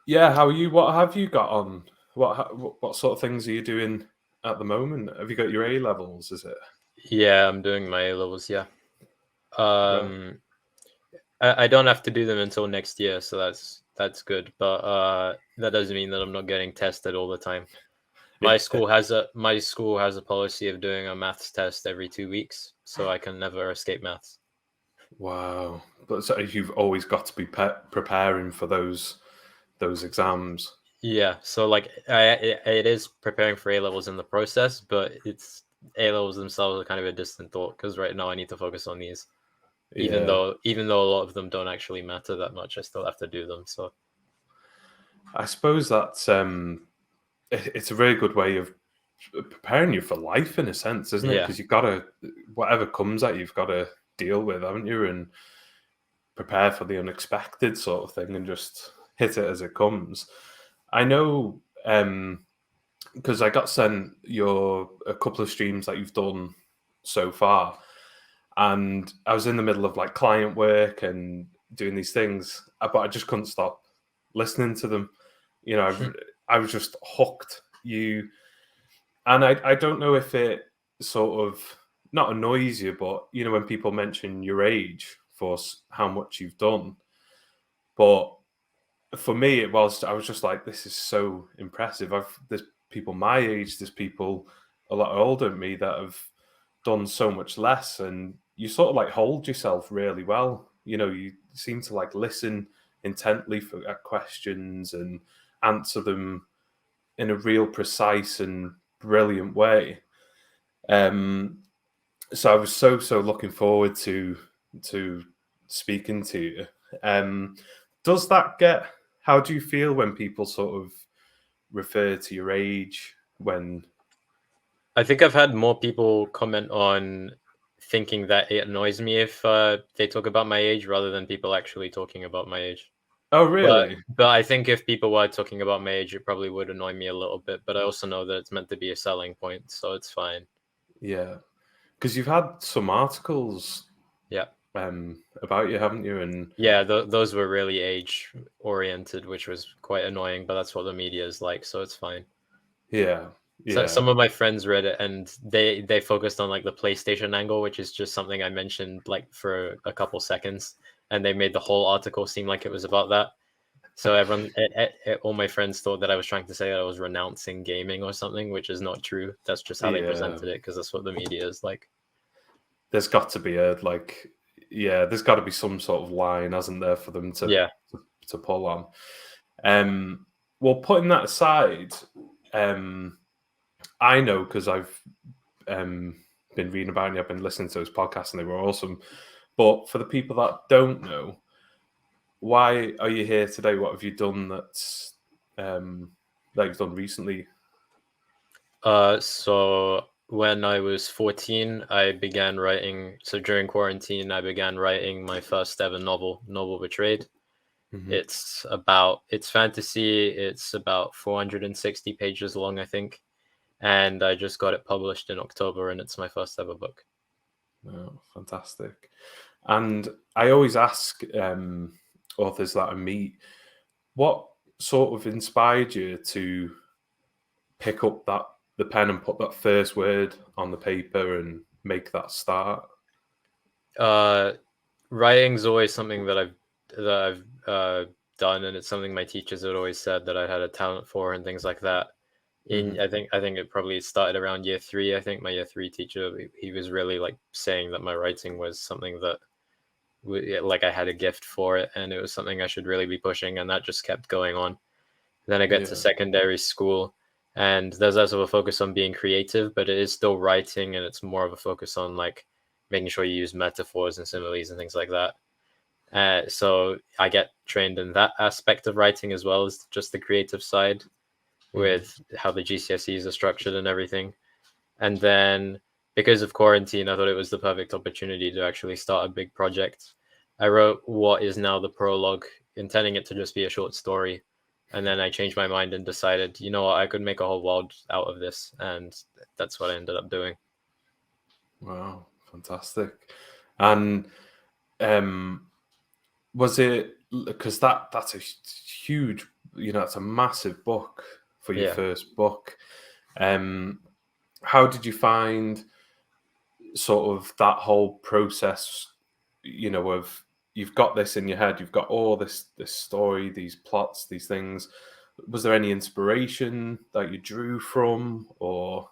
Yeah, how are you? What have you got on? What sort of things are you doing at the moment? Have you got your A levels? Is it Yeah, I'm doing my A levels. Yeah. right? Um, I don't have to do them until next year, so that's good. But that doesn't mean that I'm not getting tested all the time. Yeah. My school has a policy of doing a maths test every 2 weeks, so I can never escape maths. Wow, but so you've always got to be preparing for those exams. Yeah, so like it is preparing for A levels in the process, but it's A levels themselves are kind of a distant thought because right now I need to focus on these. Yeah, Even though a lot of them don't actually matter that much, I still have to do them. So I suppose that's it's a really good way of preparing you for life in a sense, isn't it? yeah, Because you've got to whatever comes at you, you've got to deal with, haven't you? And prepare for the unexpected sort of thing, and just hit it as it comes. I know because I got sent a couple of streams that you've done so far, and I was in the middle of like client work and doing these things, but I just couldn't stop listening to them. You know, I was just hooked. And I don't know if it sort of not annoys you, but you know when people mention your age for how much you've done, but for me I was just like, this is so impressive. There's people my age, there's people a lot older than me that have done so much less, and you sort of like hold yourself really well. You know, you seem to like listen intently at questions and answer them in a real precise and brilliant way. um so I was so looking forward to speaking to you. um does that get How do you feel when people sort of refer to your age when I think I've had more people comment on thinking that it annoys me if they talk about my age rather than people actually talking about my age. oh But really? but I think if people were talking about my age, it probably would annoy me a little bit. But I also know that it's meant to be a selling point, so it's fine. Yeah, because you've had some articles Yeah. about you, haven't you? And Yeah, those were really age oriented, which was quite annoying, but that's what the media is like, so it's fine. yeah, So yeah, some of my friends read it and they focused on like the PlayStation angle, which is just something I mentioned like for a couple seconds, and they made the whole article seem like it was about that. So all my friends thought that I was trying to say that I was renouncing gaming or something, which is not true. That's just how they yeah. presented it because that's what the media is like. There's got to be a like, yeah, there's got to be some sort of line, hasn't there, for them Yeah. to pull on. Well, putting that aside, I know because I've been reading about you, I've been listening to those podcasts, and they were awesome. But for the people that don't know, why are you here today? What have you done that you've done recently? So when I was 14, I began writing. So during quarantine, I began writing my first ever novel Betrayed. Mm-hmm. It's fantasy. It's about 460 pages long, I think. And I just got it published in October, and it's my first ever book. Oh, fantastic. And I always ask authors that I meet, what sort of inspired you to pick up the pen and put that first word on the paper and make that start? Uh, Writing's always something that I've done, and it's something my teachers had always said that I had a talent for, and things like that. Mm-hmm. I think it probably started around year three. I think my year three teacher, he was really like saying that my writing was something that like I had a gift for it, and it was something I should really be pushing, and that just kept going on. Then I get to Yeah, secondary school, and there's less of a focus on being creative, but it is still writing, and it's more of a focus on like making sure you use metaphors and similes and things like that. So I get trained in that aspect of writing as well as just the creative side mm-hmm. with how the GCSEs are structured and everything. And then because of quarantine, I thought it was the perfect opportunity to actually start a big project. I wrote what is now the prologue, intending it to just be a short story. And then I changed my mind and decided, you know what, I could make a whole world out of this. And that's what I ended up doing. Wow, fantastic. And was it because that's a huge it's a massive book for your Yeah. first book. How did you find sort of that whole process, of you've got this in your head, you've got all this story, these plots, these things. Was there any inspiration that you drew from, or?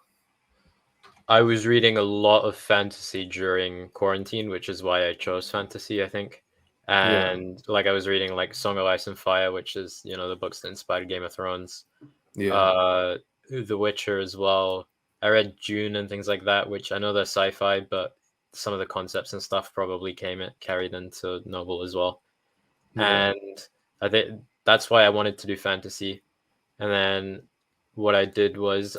I was reading a lot of fantasy during quarantine, which is why I chose fantasy, I think. Yeah. And like I was reading like Song of Ice and Fire, which is, the books that inspired Game of Thrones. Yeah. The Witcher as well. I read Dune and things like that, which I know they're sci-fi, but some of the concepts and stuff probably carried into novel as well. Yeah. And I think that's why I wanted to do fantasy. And then what I did was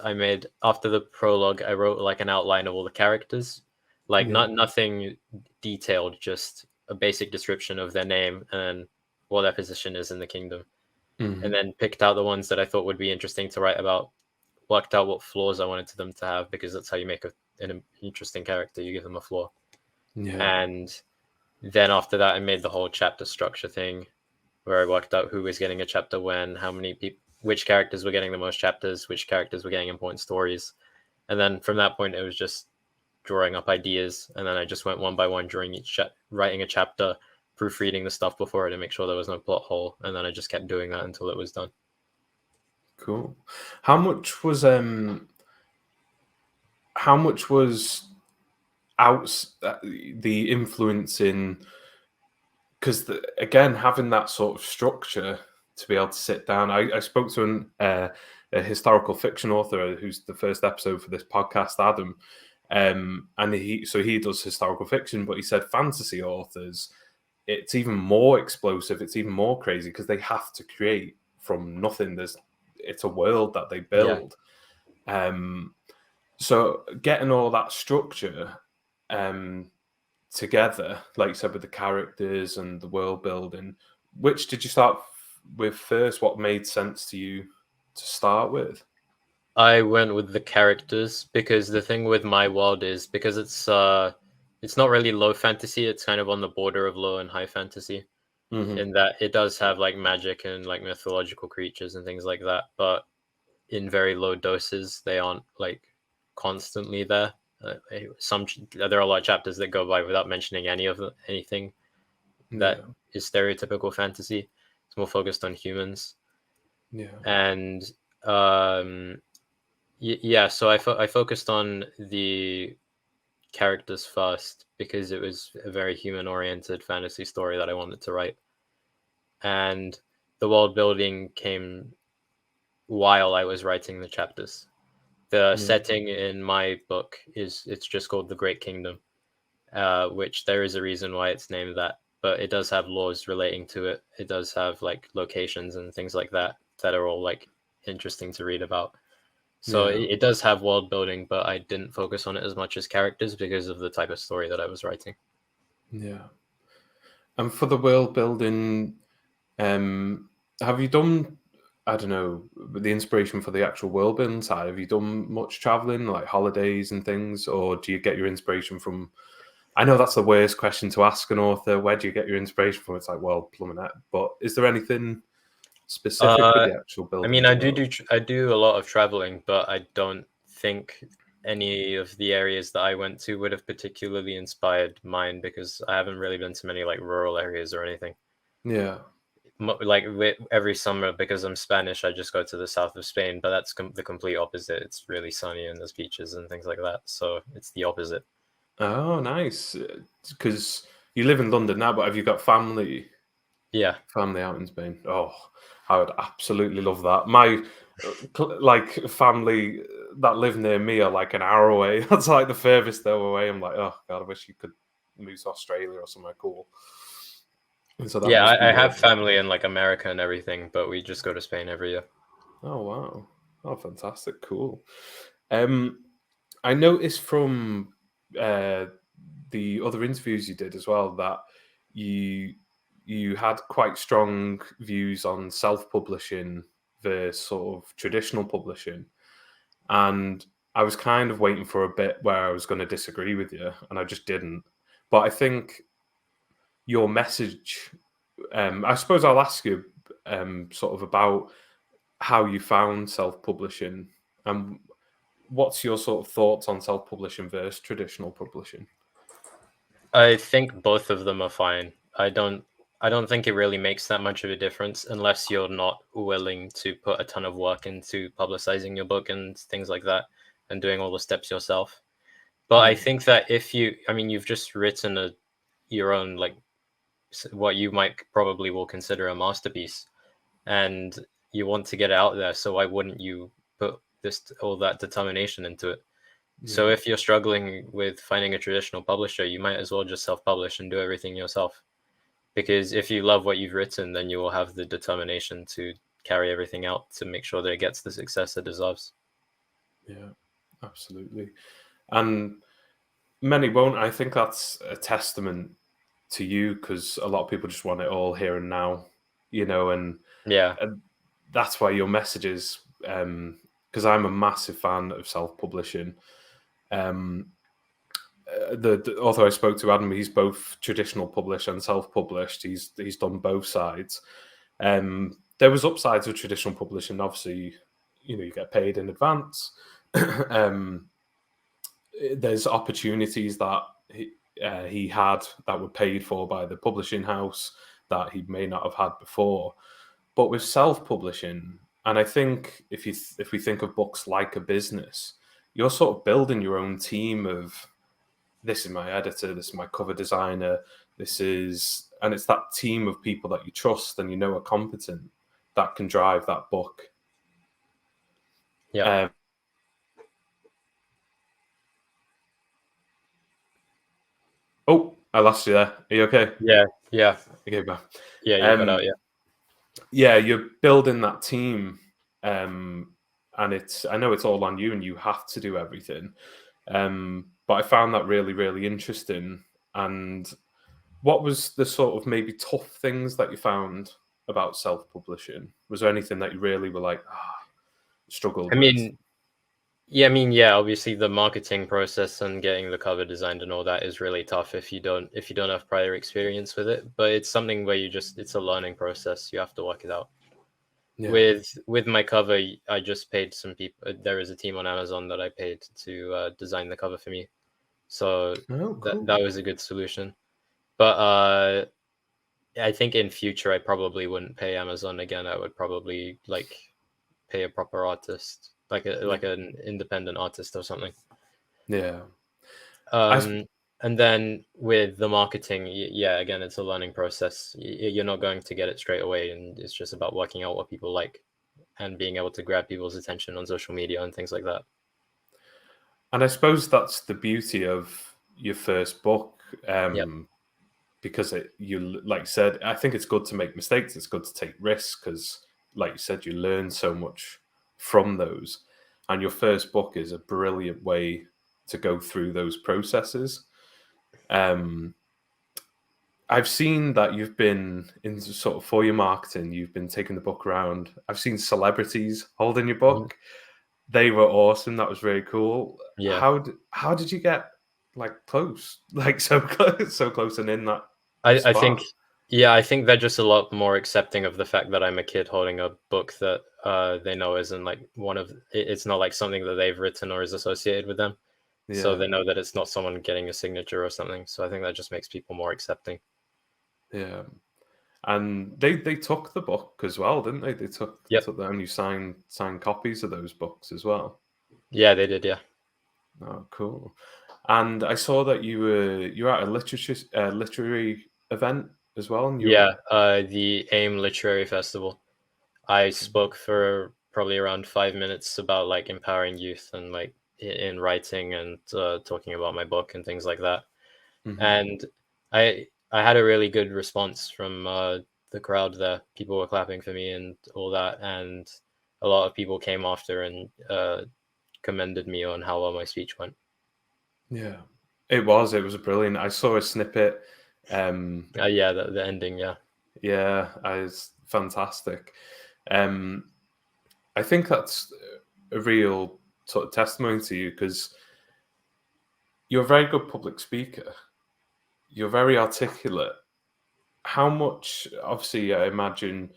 after the prologue, I wrote like an outline of all the characters, like Yeah. nothing detailed, just a basic description of their name and what their position is in the kingdom. And then picked out the ones that I thought would be interesting to write about, worked out what flaws I wanted them to have, because that's how you make an interesting character. You give them a flaw. Yeah. And then after that, I made the whole chapter structure thing where I worked out who was getting a chapter when, how many people, which characters were getting the most chapters, which characters were getting important stories. And then from that point, it was just drawing up ideas. And then I just went one by one, writing a chapter, proofreading the stuff before it to make sure there was no plot hole. And then I just kept doing that until it was done. Cool. How much was the influence in, because again, having that sort of structure to be able to sit down. I spoke to a historical fiction author who's the first episode for this podcast, Adam, and he does historical fiction, but he said fantasy authors, it's even more explosive, it's even more crazy because they have to create from nothing. It's a world that they build. Yeah. So getting all that structure together, like you said, with the characters and the world building, which did you start with first? What made sense to you to start with? I went with the characters because the thing with my world is, because it's not really low fantasy, it's kind of on the border of low and high fantasy, in that it does have like magic and like mythological creatures and things like that, but in very low doses. They aren't like constantly there. There are a lot of chapters that go by without mentioning anything that is stereotypical fantasy. It's more focused on humans. Yeah. And so I focused on the characters first because it was a very human-oriented fantasy story that I wanted to write. And the world building came while I was writing the chapters. The setting in my book it's just called the Great Kingdom, which there is a reason why it's named that, but it does have laws relating to it. It does have like locations and things like that are all like interesting to read about. So it does have world building, but I didn't focus on it as much as characters because of the type of story that I was writing. Yeah. And for the world building, have you done, I don't know, the inspiration for the actual world building side? Have you done much traveling, like holidays and things, or do you get your inspiration from? I know that's the worst question to ask an author. Where do you get your inspiration from? It's like, well, plumbing it. But is there anything specific with the actual building? I mean, I do a lot of traveling, but I don't think any of the areas that I went to would have particularly inspired mine because I haven't really been to many like rural areas or anything. Yeah. Like every summer, because I'm Spanish, I just go to the south of Spain, but that's the complete opposite. It's really sunny and there's beaches and things like that. So it's the opposite. Oh, nice. Because you live in London now, but have you got family? Yeah. Family out in Spain. Oh, I would absolutely love that. My like family that live near me are like an hour away. That's like the furthest they're away. I'm like, oh God, I wish you could move to Australia or somewhere cool. And so that I have family in like America and everything, but we just go to Spain every year. Oh wow! Oh, fantastic! Cool. I noticed from the other interviews you did as well that you had quite strong views on self-publishing versus sort of traditional publishing, and I was kind of waiting for a bit where I was going to disagree with you, and I just didn't. But I think your message, I suppose I'll ask you, sort of about how you found self-publishing, and what's your sort of thoughts on self-publishing versus traditional publishing? I think both of them are fine. I don't think it really makes that much of a difference unless you're not willing to put a ton of work into publicizing your book and things like that and doing all the steps yourself. But I think that if you've just written your own, like, what you might probably will consider a masterpiece, and you want to get it out there, so why wouldn't you put all that determination into it? So if you're struggling with finding a traditional publisher, you might as well just self-publish and do everything yourself. Because if you love what you've written, then you will have the determination to carry everything out to make sure that it gets the success it deserves. Yeah, absolutely. And many won't. I think that's a testament to you, because a lot of people just want it all here and now, and Yeah. that's why your messages, because I'm a massive fan of self-publishing. The author I spoke to, Adam, he's both traditional published and self-published. He's done both sides. There was upsides of traditional publishing. Obviously, you get paid in advance. There's opportunities that he had that were paid for by the publishing house that he may not have had before. But with self-publishing, and I think if we think of books like a business, you're sort of building your own team of, this is my editor, this is my cover designer, and it's that team of people that you trust and are competent that can drive that book. Yeah. Oh, I lost you there. Are you okay? Yeah. Okay, bye. Yeah, you got out, yeah. Yeah, you're building that team, and I know it's all on you and you have to do everything. But I found that really, really interesting. And what was the sort of maybe tough things that you found about self-publishing? Was there anything that you really were like, struggled with? Yeah, obviously the marketing process and getting the cover designed and all that is really tough if you don't have prior experience with it. But it's something where it's a learning process. You have to work it out. Yeah. With my cover, I just paid some people. There is a team on Amazon that I paid to design the cover for me. So cool. that was a good solution. But I think in future I probably wouldn't pay Amazon again. I would probably pay a proper artist, like an independent artist or something. Yeah. And then with the marketing, again, it's a learning process. You're not going to get it straight away, and it's just about working out what people like and being able to grab people's attention on social media and things like that. And I suppose that's the beauty of your first book, because like you said, I think it's good to make mistakes. It's good to take risks because, like you said, you learn so much from those. And your first book is a brilliant way to go through those processes. I've seen that you've been in sort of, for your marketing, you've been taking the book around. I've seen celebrities holding your book. Mm-hmm. They were awesome. That was very cool. Yeah. How did you get close, so close and in that? I think they're just a lot more accepting of the fact that I'm a kid holding a book that they know isn't it's not like something that they've written or is associated with them. Yeah. So they know that it's not someone getting a signature or something. So I think that just makes people more accepting. Yeah. And they took the book as well, didn't they? They took them, and you signed copies of those books as well. Yeah, they did, yeah. Oh, cool. And I saw that you were at a literary event as well. And the AIM Literary Festival. I spoke for probably around 5 minutes about empowering youth and in writing and talking about my book and things like that. Mm-hmm. And I had a really good response from the crowd there. People were clapping for me and all that, and a lot of people came after and commended me on how well my speech went. Yeah, it was brilliant. I saw a snippet. The ending, yeah, it's fantastic. I think that's a real sort of testimony to you, because you're a very good public speaker. You're very articulate. How much, obviously, I imagine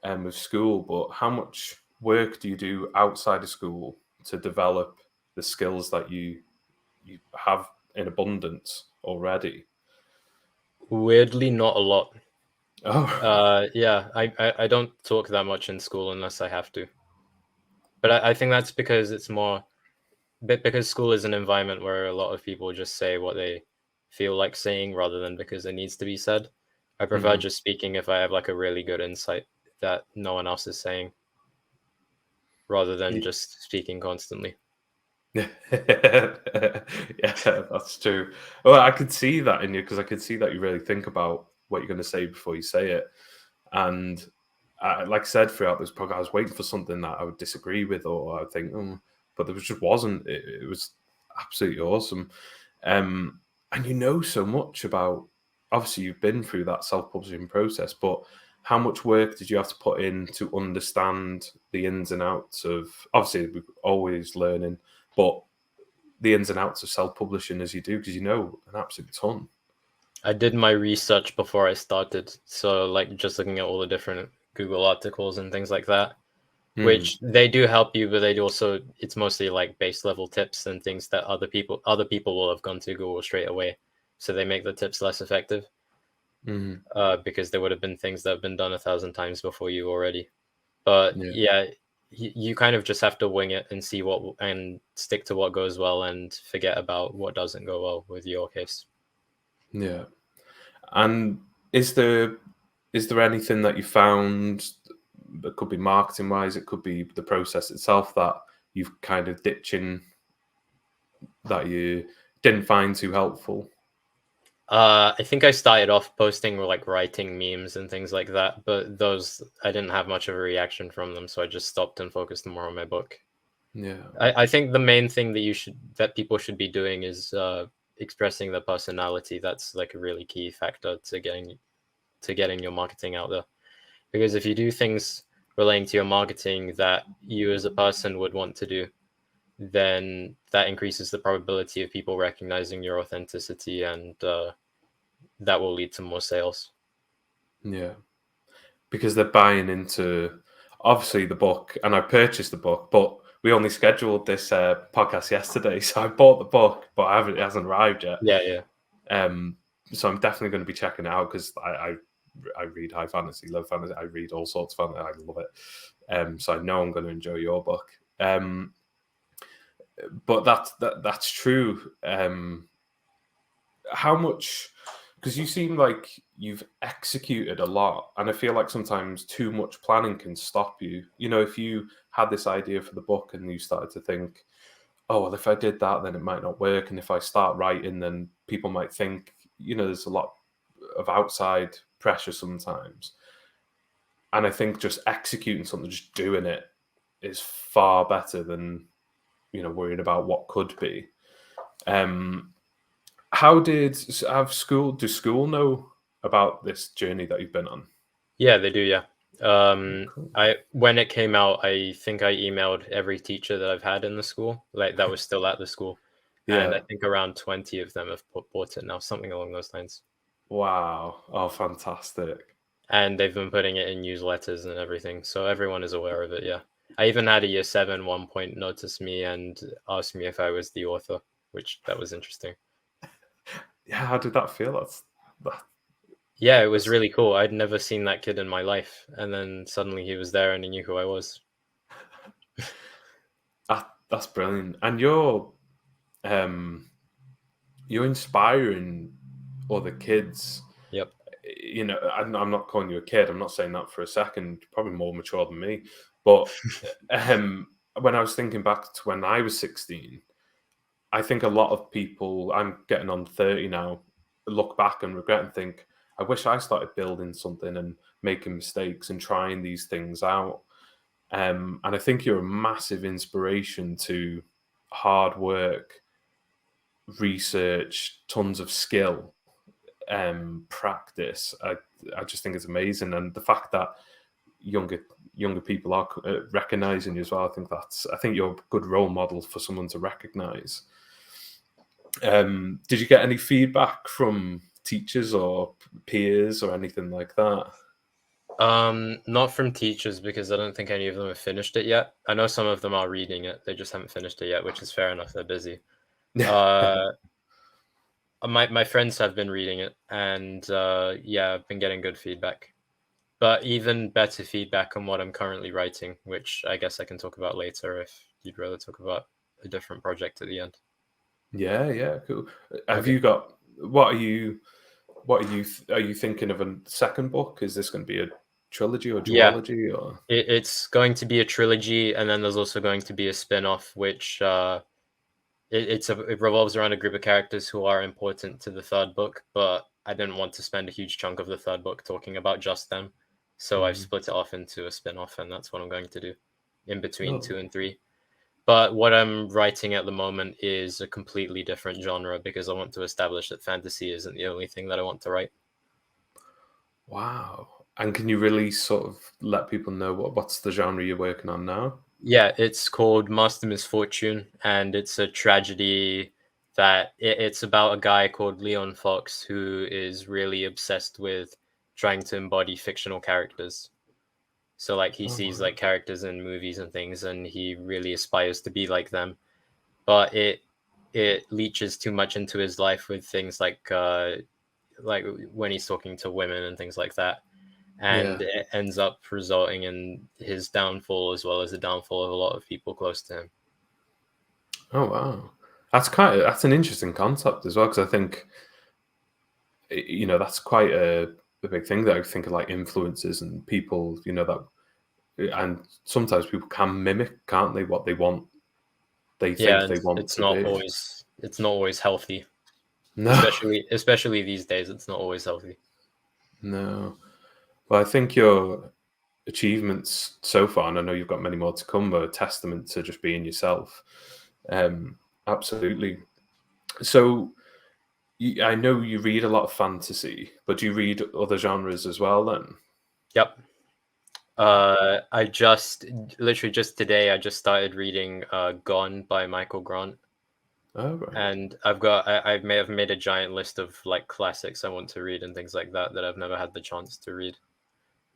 with school, but how much work do you do outside of school to develop the skills that you have in abundance already? Weirdly, not a lot. Oh, Yeah, I don't talk that much in school unless I have to. But I think that's because it's more because school is an environment where a lot of people just say what they feel like saying rather than because it needs to be said. I prefer mhm. just speaking if I have like a really good insight that no one else is saying, rather than just speaking constantly. Yeah, that's true. Well, I could see that in you because I could see that you really think about what you're going to say before you say it. And like I said throughout this program, I was waiting for something that I would disagree with, or I think, but there just wasn't. It was absolutely awesome. And you know so much about. Obviously, you've been through that self-publishing process, but how much work did you have to put in to understand the ins and outs of? Obviously, we're always learning, but the ins and outs of self-publishing as you do, because you know an absolute ton. I did my research before I started, so like just looking at all the different Google articles and things like that, Hmm. which they do help you, but they do also it's mostly like base level tips and things that other people will have gone to Google straight away, so they make the tips less effective. Hmm. Because there would have been things that have been done 1,000 times before you already. But Yeah. yeah, you kind of just have to wing it and see what and stick to what goes well and forget about what doesn't go well with your case. Yeah. And is there anything that you found that could be marketing wise, it could be the process itself that you've kind of ditching that you didn't find too helpful? I think I started off posting like writing memes and things like that, but those I didn't have much of a reaction from them, so I just stopped and focused more on my book. Yeah. I think the main thing that people should be doing is expressing their personality. That's like a really key factor to getting your marketing out there. Because if you do things relating to your marketing that you as a person would want to do, then that increases the probability of people recognizing your authenticity, and that will lead to more sales. Yeah. Because they're buying into obviously the book, and I purchased the book, but we only scheduled this podcast yesterday, so I bought the book, but it hasn't arrived yet. Yeah, yeah. Um, so I'm definitely going to be checking it out because I read high fantasy, low fantasy, I read all sorts of fantasy, I love it. So I know I'm going to enjoy your book. But that's true. How much? Because you seem like you've executed a lot, and I feel like sometimes too much planning can stop you. You know, if you had this idea for the book and you started to think, oh, well, if I did that, then it might not work. And if I start writing, then people might think, there's a lot of outside pressure sometimes. And I think just executing something, just doing it is far better than, worrying about what could be. Um, how did does school know about this journey that you've been on? Yeah, they do, yeah. Cool. I when it came out, I think I emailed every teacher that I've had in the school, like that was still at the school, and I Yeah. think around 20 of them have bought it now, something along those lines. Wow. Oh, fantastic. And they've been putting it in newsletters and everything, so everyone is aware of it. Yeah, I even had a year 7 one point notice me and ask me if I was the author, which that was interesting. Yeah. How did that feel? That, Yeah, it was that's really cool. I'd never seen that kid in my life, and then suddenly he was there and he knew who I was. that's brilliant. And um you're inspiring other kids. Yep. I'm not calling you a kid. I'm not saying that for a second. You're probably more mature than me. But when I was thinking back to when I was 16, I think a lot of people, I'm getting on 30 now, look back and regret and think, I wish I started building something and making mistakes and trying these things out. And I think you're a massive inspiration to hard work, research, tons of skill, practice. I just think it's amazing, and the fact that younger people are recognizing you as well. I think you're a good role model for someone to recognize. Did you get any feedback from teachers or peers or anything like that? Not from teachers, because I don't think any of them have finished it yet. I know some of them are reading it, they just haven't finished it yet, which is fair enough, they're busy. My friends have been reading it, and yeah, I've been getting good feedback. But even better feedback on what I'm currently writing, which I guess I can talk about later if you'd rather talk about a different project at the end. Yeah, cool. Have Okay. you got are you thinking of a second book? Is this going to be a trilogy or Yeah, duology or? it's going to be a trilogy, and then there's also going to be a spin-off, which it revolves around a group of characters who are important to the third book, but I didn't want to spend a huge chunk of the third book talking about just them. So I've split it off into a spin-off, and that's what I'm going to do in between 2 and 3. But what I'm writing at the moment is a completely different genre, because I want to establish that fantasy isn't the only thing that I want to write. Wow. And can you really sort of let people know what's the genre you're working on now? Yeah, it's called Master Misfortune, and it's a tragedy that it's about a guy called Leon Fox who is really obsessed with trying to embody fictional characters. So like he sees like characters in movies and things, and he really aspires to be like them. But it leeches too much into his life with things like when he's talking to women and things like that. And it ends up resulting in his downfall, as well as the downfall of a lot of people close to him. Oh wow, that's an interesting concept as well, because I think that's quite a big thing that I think of, like influences and people, that, and sometimes people can mimic, can't they, what they want, they think Yeah, they want it's to not be. always healthy, No, especially these days. It's not always healthy. no. Well, I think your achievements so far, and I know you've got many more to come, are a testament to just being yourself. Absolutely. So I know you read a lot of fantasy, but do you read other genres as well then? Yep. I literally just today, I just started reading Gone by Michael Grant. Oh, right. And I may have made a giant list of like classics I want to read and things like that I've never had the chance to read.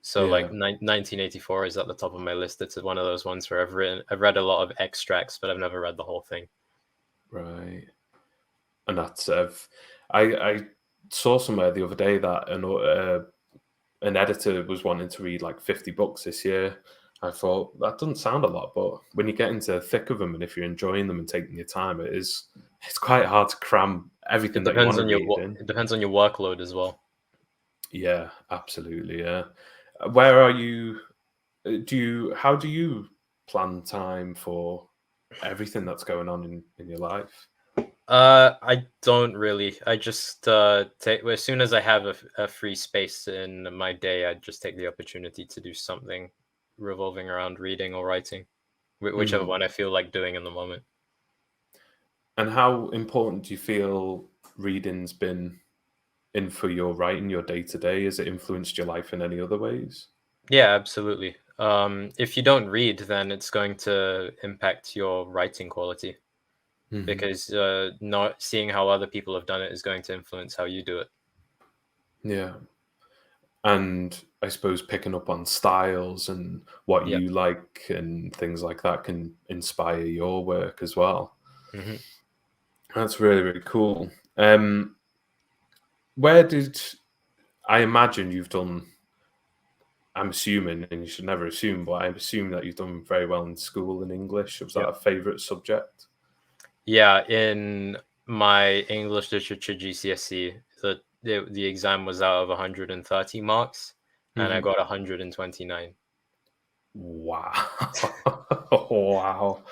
So like 1984 is at the top of my list. It's one of those ones where I've read a lot of extracts, but I've never read the whole thing. Right. And that's I saw somewhere the other day that an editor was wanting to read like 50 books this year. I thought that doesn't sound a lot, but when you get into the thick of them and if you're enjoying them and taking your time, it's quite hard to cram everything that you want to read in. It depends on your workload as well. Yeah, absolutely. Yeah. Where are you? How do you plan time for everything that's going on in your life? I don't really. I just take as soon as I have a free space in my day, I just take the opportunity to do something revolving around reading or writing, whichever one I feel like doing in the moment. And how important do you feel reading's been in for your writing, your day to day? Has it influenced your life in any other ways? Yeah, absolutely. If you don't read, then it's going to impact your writing quality, because not seeing how other people have done it is going to influence how you do it. Yeah. And I suppose picking up on styles and what Yeah. you like and things like that can inspire your work as well. hmm That's really, really cool. Where did I imagine you've done? I'm assuming, and you should never assume, but I assume that you've done very well in school in English. Was that Yep. a favorite subject? Yeah, in my English literature GCSE, the exam was out of 130 marks, and I got 129. Wow. Wow.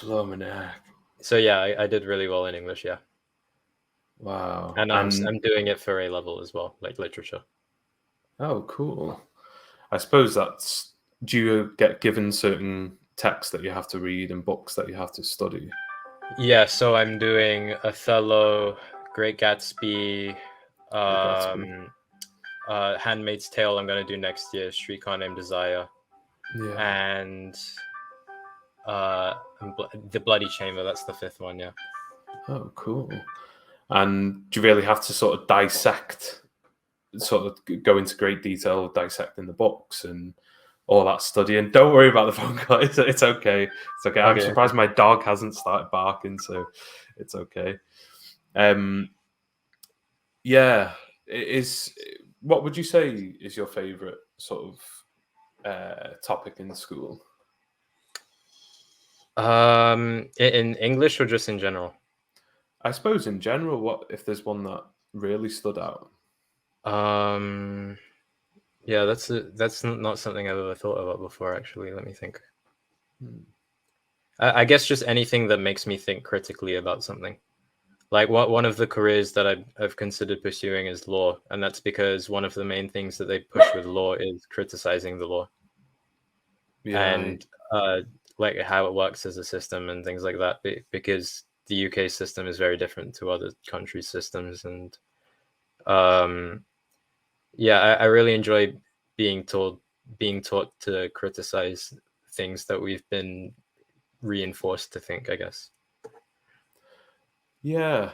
Blooming heck. So yeah, I did really well in English. Yeah, Wow. and I'm And doing it for A level as well, like literature. oh, cool. I suppose do you get given certain texts that you have to read and books that you have to study? Yeah, so I'm doing Othello, Great Gatsby, Great Gatsby. Handmaid's Tale. I'm gonna do next year. Streetcar Named Desire, Yeah. and The Bloody Chamber. That's the fifth one. Yeah. Oh, cool. And do you really have to sort of dissect sort of go into great detail dissecting the books and all that studying. Don't worry about the phone call. It's okay. It's okay. I'm surprised my dog hasn't started barking, so it's okay. Yeah, it is. What would you say is your favorite sort of topic in school? In English or just in general? I suppose in general, what if there's one that really stood out? Yeah, that's not something I've ever thought about before, actually. Let me think. I guess just anything that makes me think critically about something. Like one of the careers that I've considered pursuing is law, and that's because one of the main things that they push with law is criticizing the law. Yeah, And like how it works as a system and things like that, because the UK system is very different to other countries' systems. And yeah, I really enjoy being taught to criticize things that we've been reinforced to think, I guess. yeah.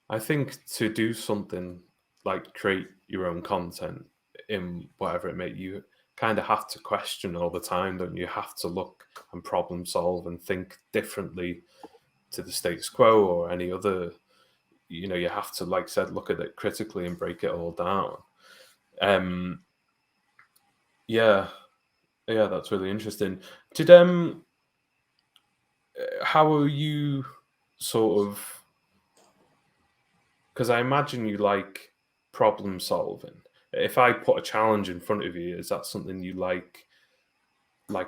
I think to do something like create your own content in whatever it may, you kind of have to question all the time, don't you? You have to look and problem solve and think differently to the status quo or any other. You know, you have to, like I said, look at it critically and break it all down. Yeah, yeah, that's really interesting. Did how are you sort of? Because I imagine you like problem solving. If I put a challenge in front of you, is that something you like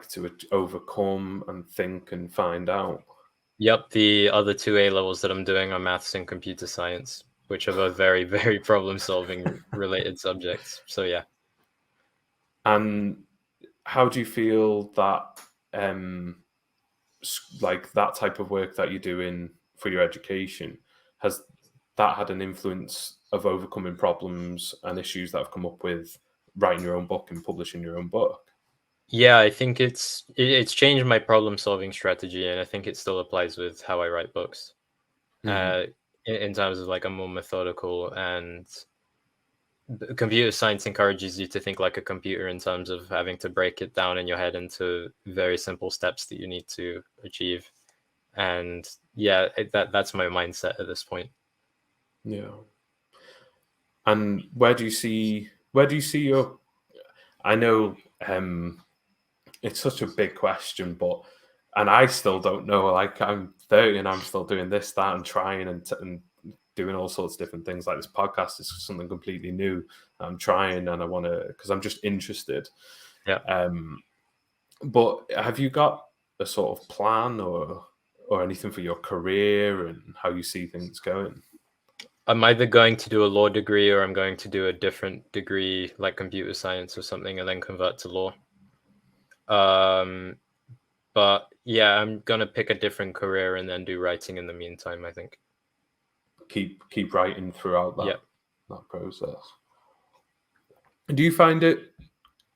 to overcome and think and find out? Yep, the other two A levels that I'm doing are maths and computer science, which are both very, very problem-solving related subjects. So yeah. And how do you feel that, like that type of work that you're doing for your education, has that had an influence of overcoming problems and issues that have come up with writing your own book and publishing your own book? Yeah, I think it's changed my problem-solving strategy, and I think it still applies with how I write books. Mm-hmm. In terms of like a more methodical, and computer science encourages you to think like a computer in terms of having to break it down in your head into very simple steps that you need to achieve. And yeah, that's my mindset at this point. Yeah. And where do you see your? I know it's such a big question, but and I still don't know. Like I'm 30 and I'm still doing this, that, and trying and doing all sorts of different things. Like this podcast is something completely new. I'm trying and I want to because I'm just interested. Yeah. But have you got a sort of plan or anything for your career and how you see things going? I'm either going to do a law degree or I'm going to do a different degree like computer science or something and then convert to law. But yeah, I'm gonna pick a different career and then do writing in the meantime, I think. Keep writing throughout Yeah. that process. Do you find it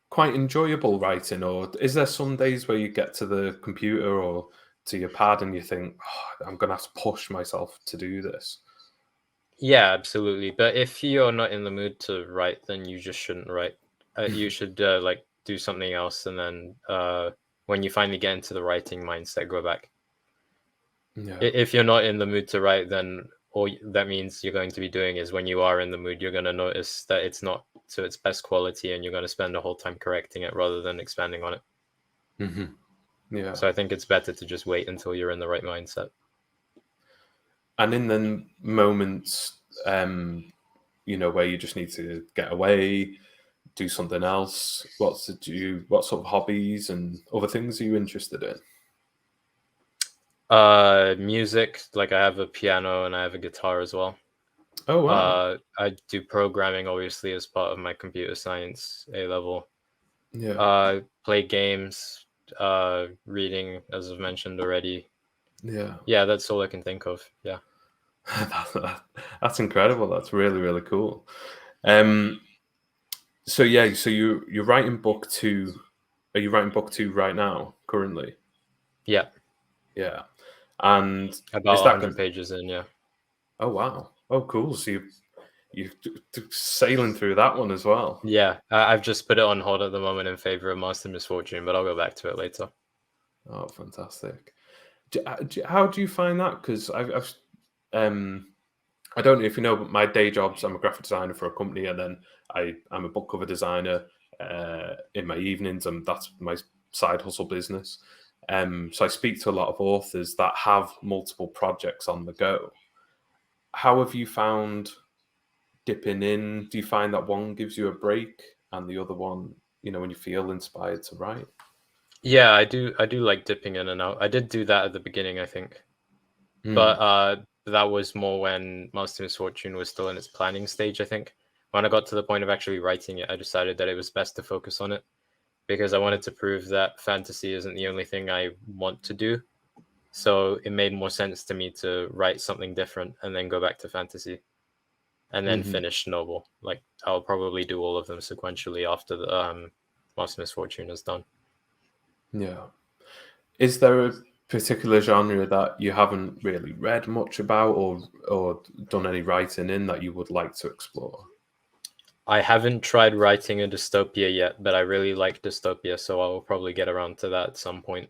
quite enjoyable writing, or is there some days where you get to the computer or to your pad and you think, oh, I'm going to have to push myself to do this? Yeah, absolutely. But if you're not in the mood to write, then you just shouldn't write. You should like do something else, and then when you finally get into the writing mindset, go back. Yeah. If you're not in the mood to write, then all that means you're going to be doing is when you are in the mood, you're going to notice that it's not to its best quality, and you're going to spend the whole time correcting it rather than expanding on it. Mm-hmm. Yeah. So I think it's better to just wait until you're in the right mindset. And in the moments, you know, where you just need to get away, do something else, what sort of hobbies and other things are you interested in? Music, like I have a piano and I have a guitar as well. Oh, wow. I do programming obviously as part of my computer science A level. Yeah. Play games, reading, as I've mentioned already. Yeah. Yeah, that's all I can think of. Yeah. That's incredible. That's really, really cool. So yeah, so you're writing book 2. Are you writing book 2 right now, currently? Yeah. Yeah. And About is that 100 going? pages in, yeah. Oh wow. Oh cool. So you're sailing through that one as well. Yeah, I've just put it on hold at the moment in favor of Master Misfortune, but I'll go back to it later. Oh, fantastic! How do you find that? Because I don't know if you know, but my day job's I'm a graphic designer for a company, and then I'm a book cover designer in my evenings, and that's my side hustle business. So I speak to a lot of authors that have multiple projects on the go. How have you found dipping in? Do you find that one gives you a break, and the other one, when you feel inspired to write? Yeah, I do like dipping in and out. I did do that at the beginning, I think. But that was more when Master Misfortune was still in its planning stage, I think. When I got to the point of actually writing it, I decided that it was best to focus on it because I wanted to prove that fantasy isn't the only thing I want to do. So it made more sense to me to write something different and then go back to fantasy and then finish novel. Like I'll probably do all of them sequentially after the Master Misfortune is done. Yeah. Is there a particular genre that you haven't really read much about or done any writing in that you would like to explore? I haven't tried writing a dystopia yet, but I really like dystopia, so I will probably get around to that at some point.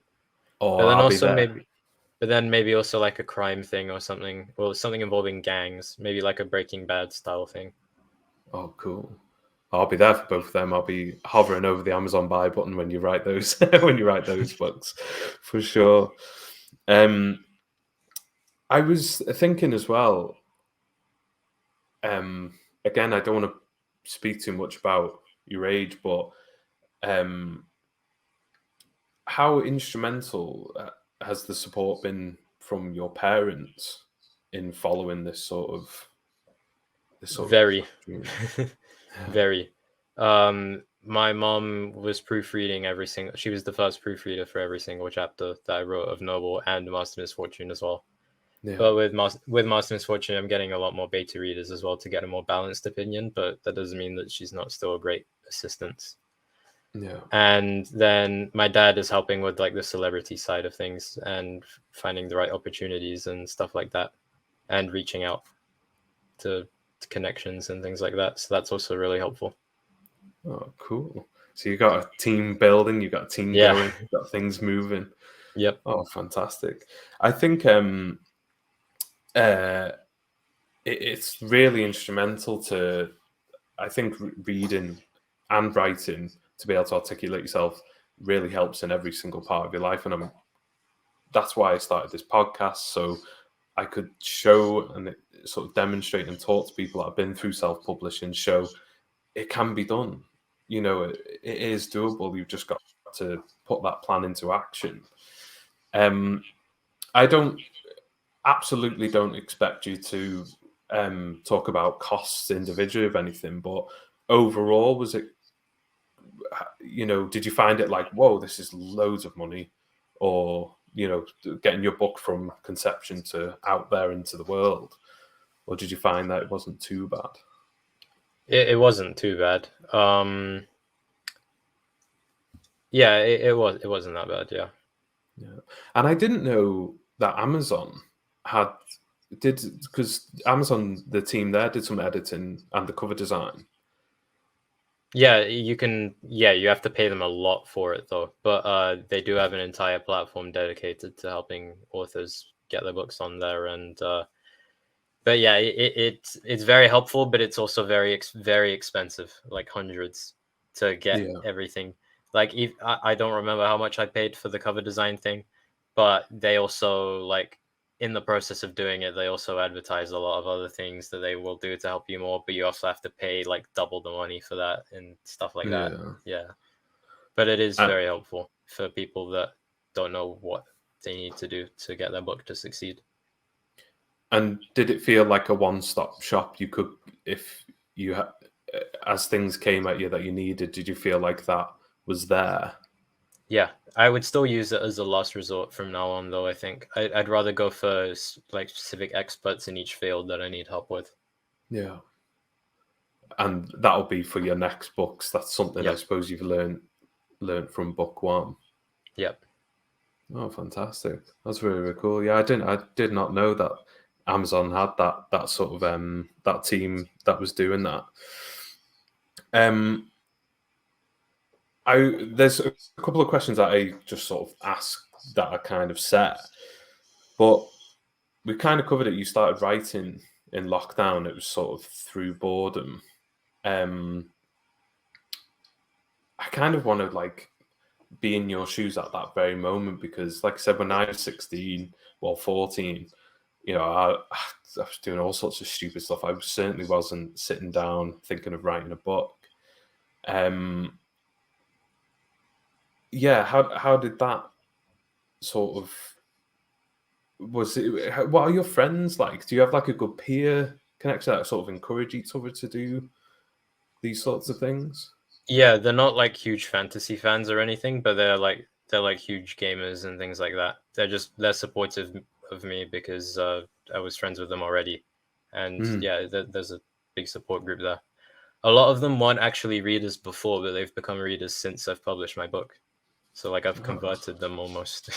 Oh, But then I'll be also there. maybe also like a crime thing or something, or something involving gangs, maybe like a Breaking Bad style thing. Oh, cool. I'll be there for both of them. I'll be hovering over the Amazon buy button when you write those books, for sure. I was thinking as well. Again, I don't want to speak too much about your age, but how instrumental has the support been from your parents in following this sort of Very, dream? very. My mom was proofreading every single. She was the first proofreader for every single chapter that I wrote of Noble and Master Misfortune as well. Yeah. But with Master Misfortune, I'm getting a lot more beta readers as well to get a more balanced opinion. But that doesn't mean that she's not still a great assistant. Yeah. And then my dad is helping with like the celebrity side of things and finding the right opportunities and stuff like that, and reaching out to connections and things like that. So that's also really helpful. Oh, cool. So you got a team building, you got a team Yeah. going, you got things moving. Yep. Oh, fantastic. I think it's really instrumental to, I think, reading and writing to be able to articulate yourself really helps in every single part of your life. And that's why I started this podcast, so I could show and sort of demonstrate and talk to people that have been through self-publishing, show it can be done. It is doable. You've just got to put that plan into action. I absolutely don't expect you to talk about costs individually of anything, but overall, was it, did you find it like, whoa, this is loads of money, or, getting your book from conception to out there into the world? Or did you find that it wasn't too bad? It wasn't too bad. Yeah, it wasn't that bad. Yeah. Yeah. And I didn't know that Amazon because Amazon, the team there, did some editing and the cover design. Yeah, you can. Yeah, you have to pay them a lot for it though. But they do have an entire platform dedicated to helping authors get their books on there. And but yeah, it's very helpful, but it's also very expensive, like hundreds to get everything. Like I don't remember how much I paid for the cover design thing, but they also, like, in the process of doing it, they also advertise a lot of other things that they will do to help you more, but you also have to pay like double the money for that and stuff like that. Yeah. But it is very helpful for people that don't know what they need to do to get their book to succeed. And did it feel like a one-stop shop? You could, if you had, as things came at you that you needed, did you feel like that was there? Yeah, I would still use it as a last resort from now on, though. I think I'd rather go for like specific experts in each field that I need help with. Yeah. And that'll be for your next books. That's something I suppose you've learned from book one. Yep. Oh, fantastic! That's very, very cool. Yeah, I did not know that Amazon had that sort of that team that was doing that. There's a couple of questions that I just sort of ask that are kind of set, but we kind of covered it. You started writing in lockdown. It was sort of through boredom. I kind of want to like be in your shoes at that very moment, because like I said, when I was 16, well, 14, you know, I was doing all sorts of stupid stuff. I certainly wasn't sitting down thinking of writing a book. Yeah, how did that sort of, was it, what are your friends like? Do you have like a good peer connection that sort of encourage each other to do these sorts of things? Yeah, they're not like huge fantasy fans or anything, but they're like huge gamers and things like that. They're supportive of me because I was friends with them already, and yeah, there's a big support group there. A lot of them weren't actually readers before, but they've become readers since I've published my book. So like I've converted them almost.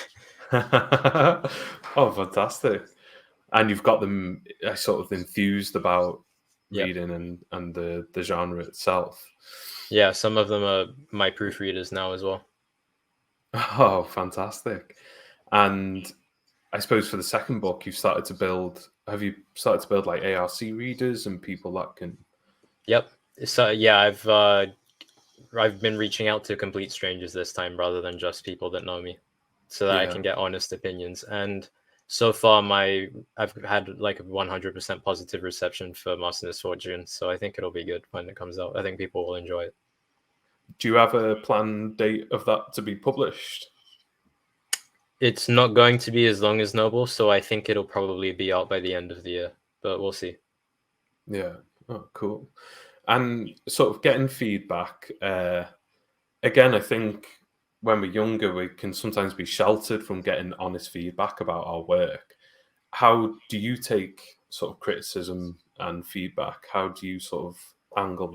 Oh, fantastic! And you've got them sort of enthused about Yep. reading and the genre itself. Yeah, some of them are my proofreaders now as well. Oh, fantastic! And I suppose for the second book, you've started to build. Have you started to build like ARC readers and people that can? Yep. So yeah, I've been reaching out to complete strangers this time rather than just people that know me, so that I can get honest opinions. And so far, I've had like a 100% positive reception for Master Misfortune, so I think it'll be good when it comes out. I think people will enjoy it. Do you have a planned date of that to be published? It's not going to be as long as Noble, so I think it'll probably be out by the end of the year, but we'll see. Yeah. Oh, cool. And sort of getting feedback. Again, I think when we're younger, we can sometimes be sheltered from getting honest feedback about our work. How do you take sort of criticism and feedback? How do you sort of angle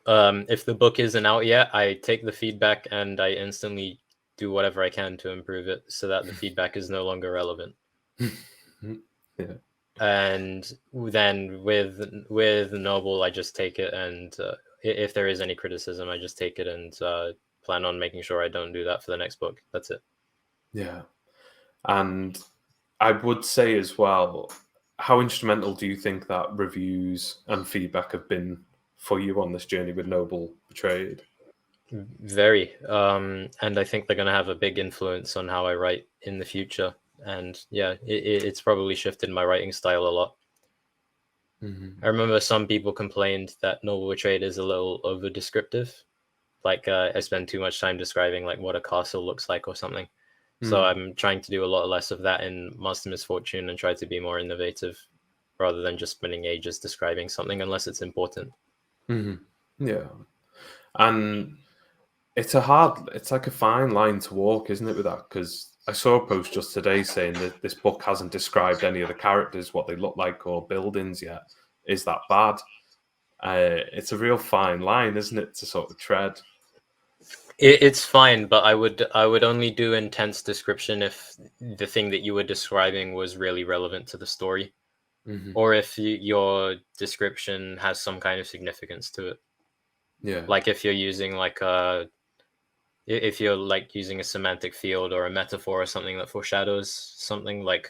that? If the book isn't out yet, I take the feedback and I instantly do whatever I can to improve it so that the feedback is no longer relevant. Yeah. And then with Noble, I just take it, and if there is any criticism, I just take it and plan on making sure I don't do that for the next book. That's it. Yeah. And I would say as well, how instrumental do you think that reviews and feedback have been for you on this journey with Noble Betrayed? Very. And I think they're going to have a big influence on how I write in the future. And yeah, it's probably shifted my writing style a lot. Mm-hmm. I remember some people complained that Noble Betrayed is a little over descriptive. Like I spend too much time describing like what a castle looks like or something. So I'm trying to do a lot less of that in Master Misfortune and try to be more innovative rather than just spending ages describing something unless it's important. Mm-hmm. Yeah. And it's like a fine line to walk, isn't it, with that? Because I saw a post just today saying that this book hasn't described any of the characters, what they look like, or buildings yet. Is that bad? It's a real fine line, isn't it, to sort of tread? It's fine, but I would only do intense description if the thing that you were describing was really relevant to the story, or if your description has some kind of significance to it. Yeah. Like if you're using if you're like using a semantic field or a metaphor or something that foreshadows something, like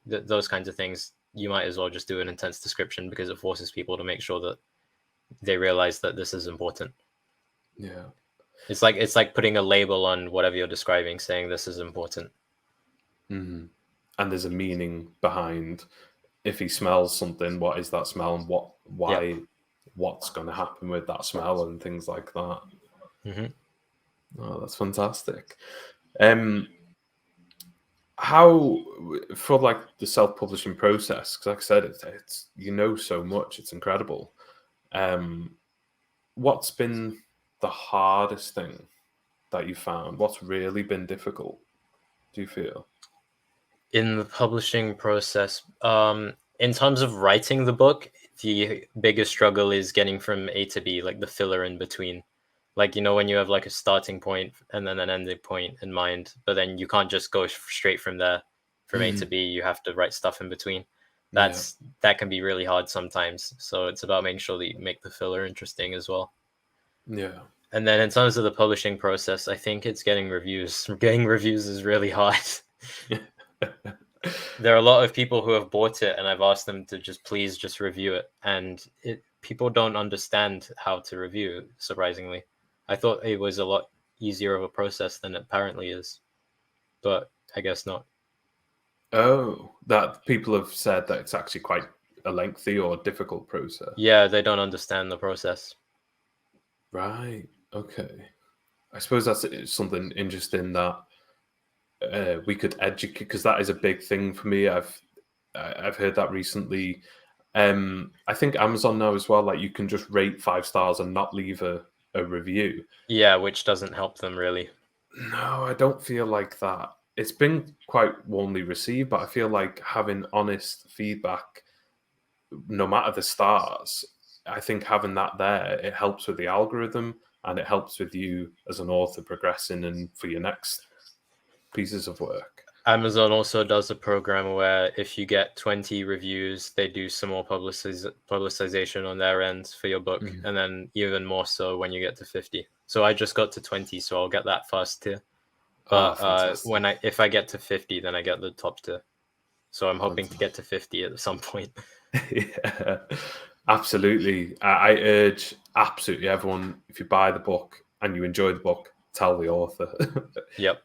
those kinds of things, you might as well just do an intense description because it forces people to make sure that they realize that this is important. Yeah. It's like putting a label on whatever you're describing, saying this is important. Mm-hmm. And there's a meaning behind, if he smells something, what is that smell, and why, what's going to happen with that smell, and things like that. Mm-hmm. Oh, that's fantastic. How, for like the self-publishing process, because like I said, it's so much, it's incredible. What's been the hardest thing that you found? What's really been difficult, do you feel? In the publishing process, in terms of writing the book, the biggest struggle is getting from A to B, like the filler in between. Like, when you have like a starting point and then an ending point in mind, but then you can't just go straight from there from A to B, you have to write stuff in between. That can be really hard sometimes. So it's about making sure that you make the filler interesting as well. Yeah. And then in terms of the publishing process, I think it's getting reviews. Getting reviews is really hard. There are a lot of people who have bought it, and I've asked them to please just review it. And people don't understand how to review, surprisingly. I thought it was a lot easier of a process than it apparently is, but I guess not. Oh, that people have said that it's actually quite a lengthy or difficult process. Yeah, they don't understand the process. Right. Okay. I suppose that's something interesting that we could educate, because that is a big thing for me. I've heard that recently. I think Amazon now as well, like you can just rate 5 stars and not leave a review. Yeah, which doesn't help them really. No, I don't feel like that. It's been quite warmly received, but I feel like having honest feedback, no matter the stars, I think having that there, it helps with the algorithm and it helps with you as an author progressing and for your next pieces of work. Amazon also does a program where if you get 20 reviews, they do some more publicization on their end for your book, and then even more so when you get to 50. So I just got to 20, so I'll get that first tier. But if I get to 50, then I get the top tier. So I'm hoping to get to 50 at some point. Yeah, absolutely. I urge absolutely everyone, if you buy the book and you enjoy the book, tell the author. Yep.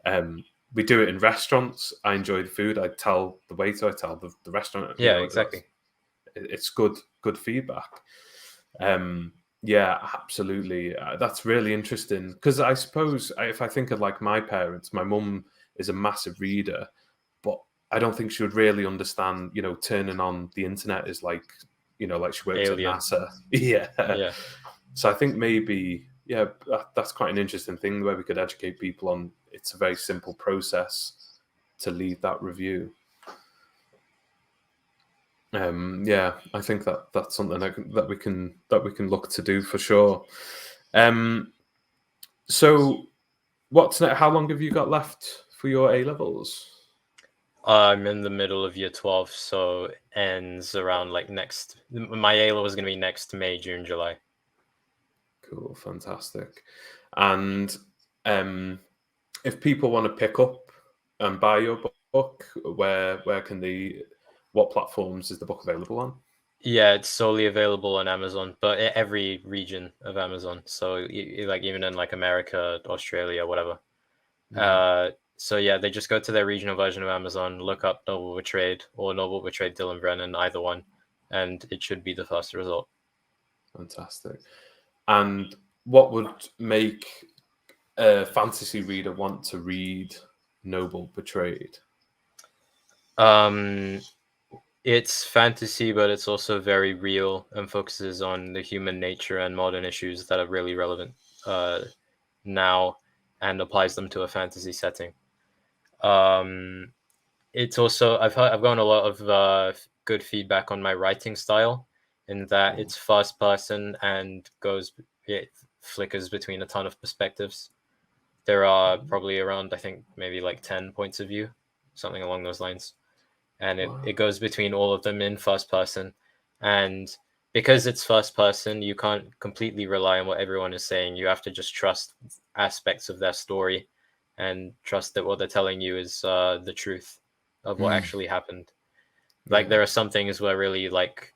We do it in restaurants. I enjoy the food. I tell the waiter, I tell the restaurant. Yeah, exactly. It's good feedback. Yeah, absolutely. That's really interesting, because I suppose if I think of like my parents, my mum is a massive reader, but I don't think she would really understand, turning on the internet is like, like she works Alien. at NASA. Yeah. So I think maybe, that's quite an interesting thing where we could educate people on. It's a very simple process to leave that review. I think that's something that we can look to do for sure. So what's next? How long have you got left for your A levels? I'm in the middle of year 12, so it ends around like my A level is going to be next May, June, July. Cool, fantastic. And if people want to pick up and buy your book, where can they? What platforms is the book available on? Yeah, it's solely available on Amazon, but every region of Amazon. So like even in like America, Australia, whatever. So yeah, they just go to their regional version of Amazon, look up Noble Betrayed or Noble Betrayed Dylan Brennan, either one, and it should be the first result. Fantastic. And what would make a fantasy reader want to read Noble Betrayed? It's fantasy, but it's also very real and focuses on the human nature and modern issues that are really relevant now, and applies them to a fantasy setting. It's also I've gotten a lot of good feedback on my writing style, in that it's first person and it flickers between a ton of perspectives. There are probably around, I think, maybe like 10 points of view, something along those lines. And it goes between all of them in first person. And because it's first person, you can't completely rely on what everyone is saying. You have to just trust aspects of their story and trust that what they're telling you is the truth of what actually happened. Like there are some things where really like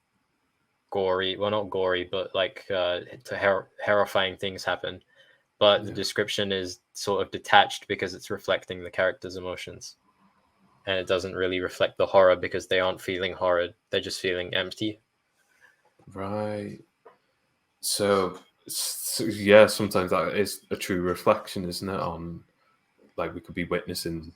gory, well, not gory, but like horrifying things happen. But the description is sort of detached because it's reflecting the character's emotions. And it doesn't really reflect the horror because they aren't feeling horror. They're just feeling empty. Right. So yeah, sometimes that is a true reflection, isn't it? On like we could be witnessing.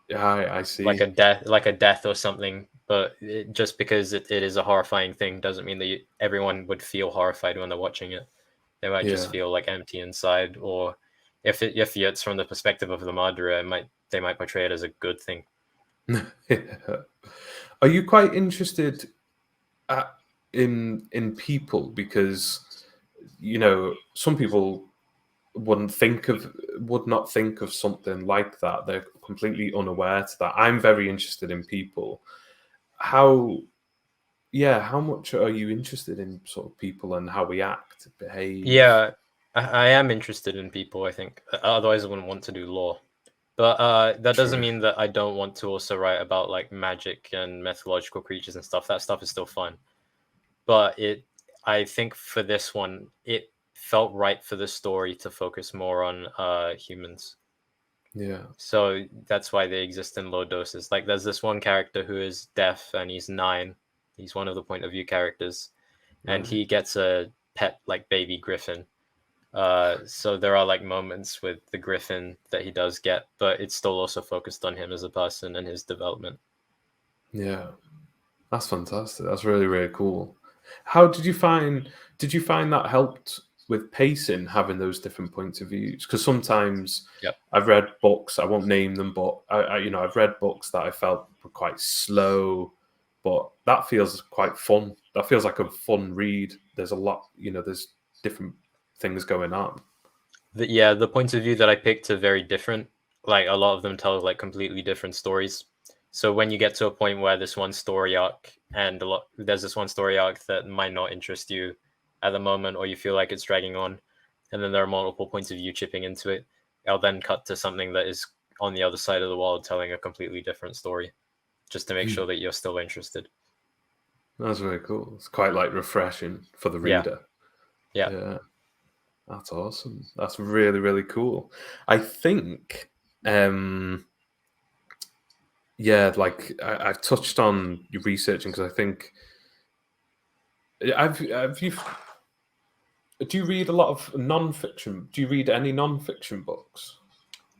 Yeah, I see. Like a death or something. But just because it is a horrifying thing doesn't mean that everyone would feel horrified when they're watching it. They might just feel like empty inside, or if it's from the perspective of the murderer, they might portray it as a good thing. Are you quite interested in people? Because some people would not think of something like that. They're completely unaware to that. I'm very interested in people. How much are you interested in sort of people and how we act, behave? Yeah, I am interested in people, I think. Otherwise, I wouldn't want to do law. But that doesn't True. mean that I don't want to also write about like magic and mythological creatures and stuff. That stuff is still fun. But I think for this one, it felt right for the story to focus more on humans. Yeah. So that's why they exist in low doses. Like there's this one character who is deaf and he's 9. He's one of the point of view characters, and Right. he gets a pet like baby griffin. So there are like moments with the griffin that he does get, but it's still also focused on him as a person and his development. Yeah. That's fantastic. That's really, really cool. How did you find that helped with pacing, having those different points of views? Because sometimes Yep. I've read books, I won't name them, but I've read books that I felt were quite slow, but that feels quite fun. That feels like a fun read. There's a lot, there's different things going on. The points of view that I picked are very different. Like a lot of them tell like completely different stories. So when you get to a point where there's one story arc there's this one story arc that might not interest you at the moment, or you feel like it's dragging on, and then there are multiple points of view chipping into it, I'll then cut to something that is on the other side of the world telling a completely different story, just to make sure that you're still interested. That's very cool. It's quite like refreshing for the reader. Yeah. That's awesome. That's really, really cool. I think, like I've touched on your researching because I think do you read a lot of non-fiction? Do you read any non-fiction books?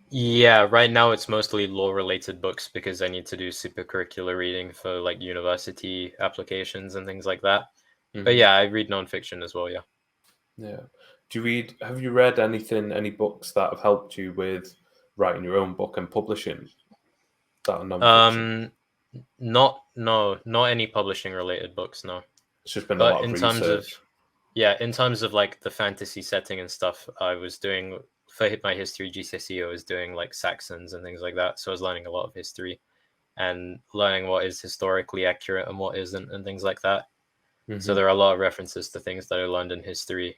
Yeah, right now it's mostly law-related books because I need to do supercurricular reading for like university applications and things like that. But yeah, I read nonfiction as well, yeah. Yeah. Have you read any books that have helped you with writing your own book and publishing that are non-fiction? Not any publishing related books, no. It's just been a But lot of research. in terms of like the fantasy setting and stuff, I was doing for my history GCSE, I was doing like Saxons and things like that. So I was learning a lot of history and learning what is historically accurate and what isn't and things like that. So there are a lot of references to things that I learned in history,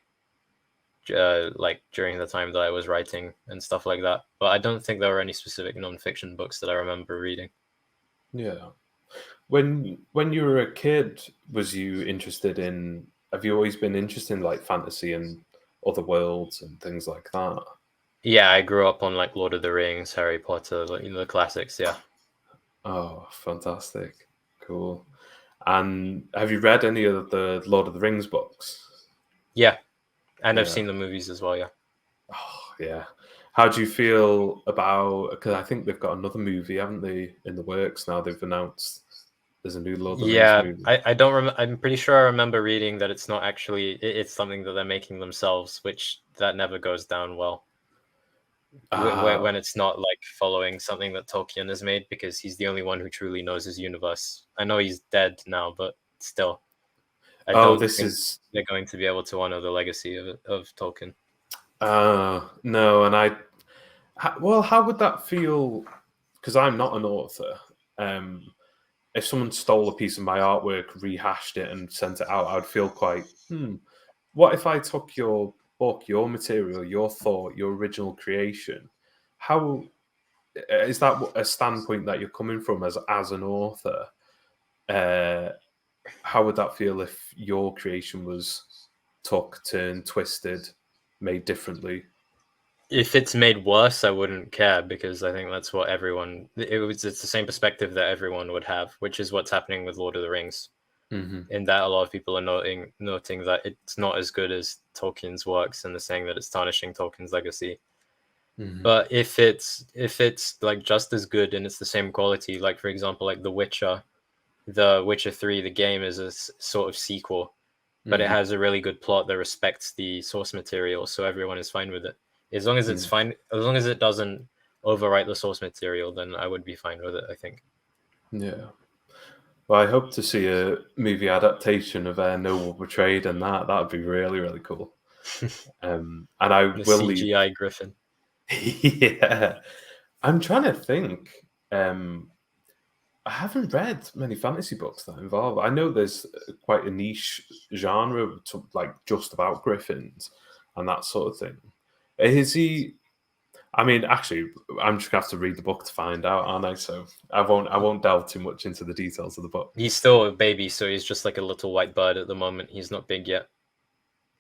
like during the time that I was writing and stuff like that. But I don't think there were any specific non-fiction books that I remember reading. Yeah. When you were a kid, was you interested in? Have you always been interested in like fantasy and other worlds and things like that? Yeah, I grew up on like Lord of the Rings, Harry Potter, like, the classics. Yeah. Oh, fantastic! Cool. And have you read any of the Lord of the Rings books? Yeah, and I've Yeah. seen the movies as well. Yeah. Oh, yeah. How do you feel about? Because I think they've got another movie, haven't they, in the works now? They've announced there's a new Lord of the Rings Yeah, movie. I don't remember. I'm pretty sure I remember reading that it's not actually. It's something that they're making themselves, which that never goes down well. When it's not like following something that Tolkien has made, because he's the only one who truly knows his universe. I know he's dead now, but still, I don't think they're going to be able to honor the legacy of Tolkien. No, and how would that feel? Because I'm not an author. If someone stole a piece of my artwork, rehashed it, and sent it out, I'd feel quite. What if I took your book, your material, your thought, your original creation? How is that a standpoint that you're coming from as an author? How would that feel if your creation was took, turned, twisted, made differently? If it's made worse, I wouldn't care, because I think that's what it's the same perspective that everyone would have, which is what's happening with Lord of the Rings. In that a lot of people are noting that it's not as good as Tolkien's works, and they're saying that it's tarnishing Tolkien's legacy. But if it's like just as good and it's the same quality, like for example, like The Witcher 3, the game is a sort of sequel, but it has a really good plot that respects the source material, so everyone is fine with it. As long as it's fine, as long as it doesn't overwrite the source material, then I would be fine with it, I think. Yeah. Well, I hope to see a movie adaptation of Noble Betrayed, and that'd be really, really cool. And I The will leave. CGI Griffin. Yeah, I'm trying to think. I haven't read many fantasy books that involve. I know there's quite a niche genre to, like, just about griffins and that sort of thing. Is he? I mean, actually, I'm just gonna have to read the book to find out, aren't I? So I won't delve too much into the details of the book. He's still a baby, so he's just like a little white bird at the moment. He's not big yet.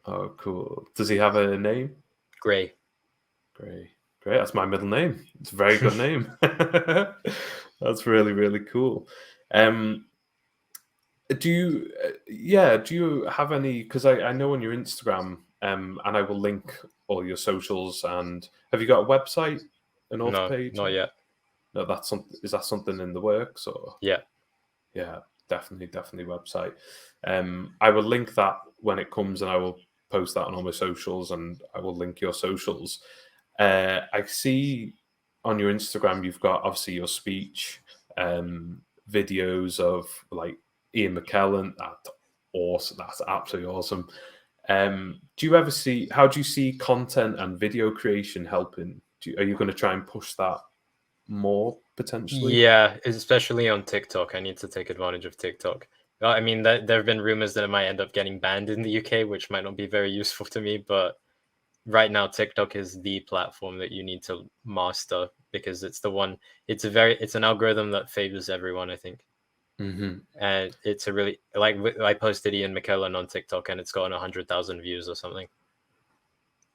Oh, cool. Does he have a name? Gray. Great. Great. That's my middle name. It's a very good name. That's really, really cool. Do you have any, because I know on your Instagram, and I will link all your socials, and have you got a website, an author No, page? not yet. No, that's something. Is that something in the works, or? Yeah. Yeah, definitely website. I will link that when it comes, and I will post that on all my socials, and I will link your socials. I see on your Instagram you've got obviously your speech, videos of like Ian McKellen. That's awesome. That's absolutely awesome. Do you ever see? How do you see content and video creation helping? Are you going to try and push that more potentially? Yeah, especially on TikTok. I need to take advantage of TikTok. I mean, there have been rumors that it might end up getting banned in the UK, which might not be very useful to me. But right now, TikTok is the platform that you need to master because it's the one. It's an algorithm that favors everyone, I think. Mm-hmm. And it's a really, like, I posted Ian McKellen on TikTok and it's gotten 100,000 views or something.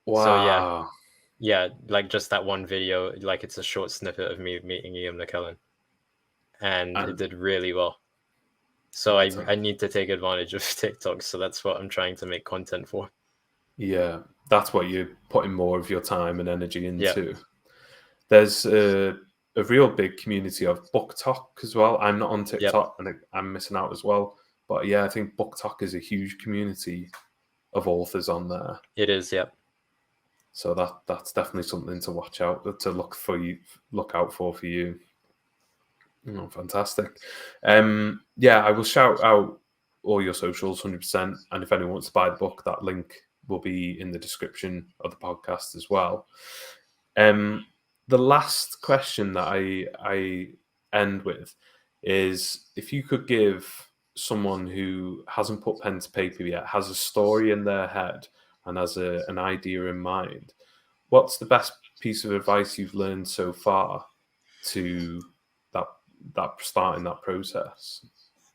Wow. So yeah, like just that one video, like it's a short snippet of me meeting Ian McKellen, and it did really well. So I need to take advantage of TikTok. So that's what I'm trying to make content for. Yeah, that's what you're putting more of your time and energy into. Yeah. There's a real big community of book talk as well. I'm not on TikTok, and I'm missing out as well. But yeah, I think book talk is a huge community of authors on there. It is, yeah. So that's definitely something to watch out, to look out for you. Oh, fantastic. Yeah, I will shout out all your socials 100%. And if anyone wants to buy the book, that link will be in the description of the podcast as well. The last question that I end with is, if you could give someone who hasn't put pen to paper yet, has a story in their head and has an idea in mind, what's the best piece of advice you've learned so far to that starting that process?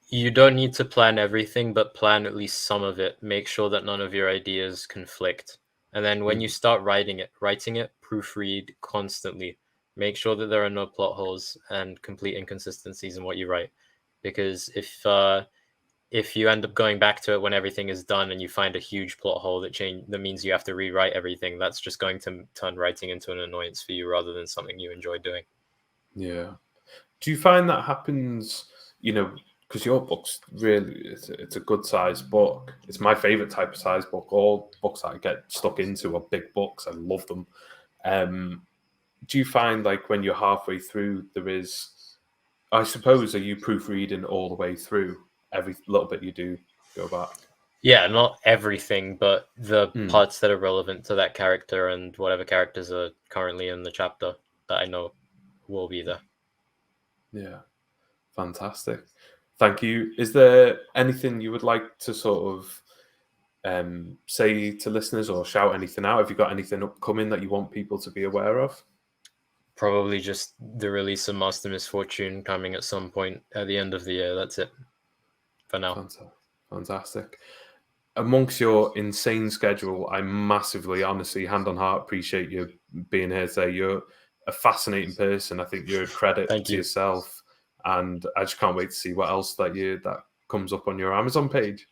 You don't need to plan everything, but plan at least some of it. Make sure that none of your ideas conflict. And then when you start writing it, proofread constantly. Make sure that there are no plot holes and complete inconsistencies in what you write. Because if you end up going back to it when everything is done and you find a huge plot hole that means you have to rewrite everything, that's just going to turn writing into an annoyance for you rather than something you enjoy doing. Yeah. Do you find that happens, because your book's really, it's a good sized book. It's my favorite type of size book. All books that I get stuck into are big books. I love them. Do you find, like, when you're halfway through, there is, I suppose, are you proofreading all the way through? Every little bit you do go back? Yeah, not everything, but the parts that are relevant to that character and whatever characters are currently in the chapter that I know will be there. Yeah, fantastic. Thank you. Is there anything you would like to sort of say to listeners, or shout anything out? Have you got anything upcoming that you want people to be aware of? Probably just the release of Master Misfortune coming at some point at the end of the year. That's it for now. Fantastic. Amongst your insane schedule, I massively, honestly, hand on heart, appreciate you being here today. You're a fascinating person. I think you're a credit Thank to you. yourself, and I just can't wait to see what else that comes up on your Amazon page.